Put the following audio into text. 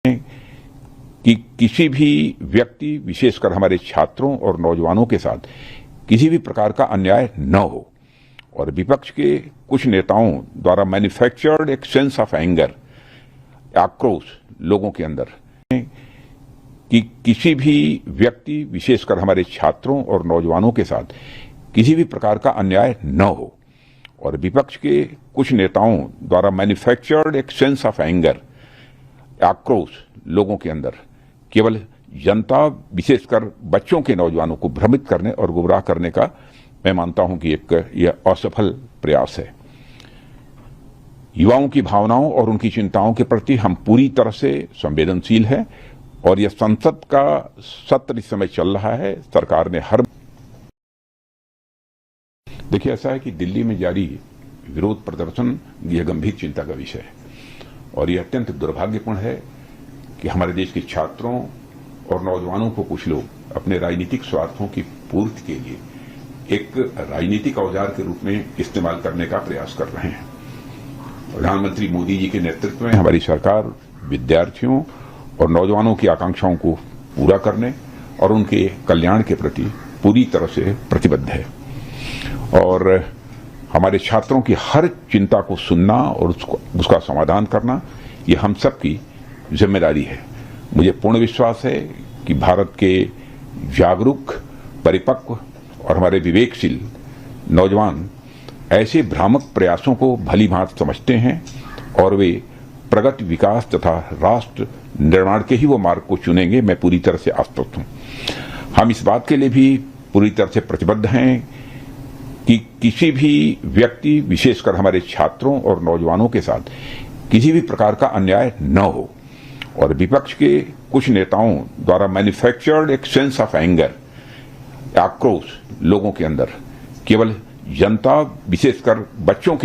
कि किसी भी व्यक्ति, विशेषकर हमारे छात्रों और नौजवानों के साथ किसी भी प्रकार का अन्याय न हो। और विपक्ष के कुछ नेताओं द्वारा मैन्युफैक्चर्ड एक सेंस ऑफ एंगर, आक्रोश लोगों के अंदर, कि किसी भी व्यक्ति, विशेषकर हमारे छात्रों और नौजवानों के साथ किसी भी प्रकार का अन्याय न हो। और विपक्ष के कुछ नेताओं द्वारा मैन्युफैक्चर्ड एक सेंस ऑफ एंगर, आक्रोश लोगों के अंदर केवल जनता, विशेषकर बच्चों के, नौजवानों को भ्रमित करने और गुमराह करने का मैं मानता हूं कि यह असफल प्रयास है। युवाओं की भावनाओं और उनकी चिंताओं के प्रति हम पूरी तरह से संवेदनशील हैं और यह संसद का सत्र इस समय चल रहा है। सरकार ने देखिए, ऐसा है कि दिल्ली में जारी विरोध प्रदर्शन यह गंभीर चिंता का विषय है और यह अत्यंत दुर्भाग्यपूर्ण है कि हमारे देश के छात्रों और नौजवानों को कुछ लोग अपने राजनीतिक स्वार्थों की पूर्ति के लिए एक राजनीतिक औजार के रूप में इस्तेमाल करने का प्रयास कर रहे हैं। प्रधानमंत्री मोदी जी के नेतृत्व में हमारी सरकार विद्यार्थियों और नौजवानों की आकांक्षाओं को पूरा करने और उनके कल्याण के प्रति पूरी तरह से प्रतिबद्ध है और हमारे छात्रों की हर चिंता को सुनना और उसका समाधान करना ये हम सब की जिम्मेदारी है। मुझे पूर्ण विश्वास है कि भारत के जागरूक, परिपक्व और हमारे विवेकशील नौजवान ऐसे भ्रामक प्रयासों को भली भांति समझते हैं और वे प्रगति, विकास तथा राष्ट्र निर्माण के ही वो मार्ग को चुनेंगे। मैं पूरी तरह से आश्वस्त हूं। हम इस बात के लिए भी पूरी तरह से प्रतिबद्ध हैं कि किसी भी व्यक्ति, विशेषकर हमारे छात्रों और नौजवानों के साथ किसी भी प्रकार का अन्याय न हो। और विपक्ष के कुछ नेताओं द्वारा मैन्युफैक्चर्ड एक सेंस ऑफ एंगर, आक्रोश लोगों के अंदर केवल जनता, विशेषकर बच्चों के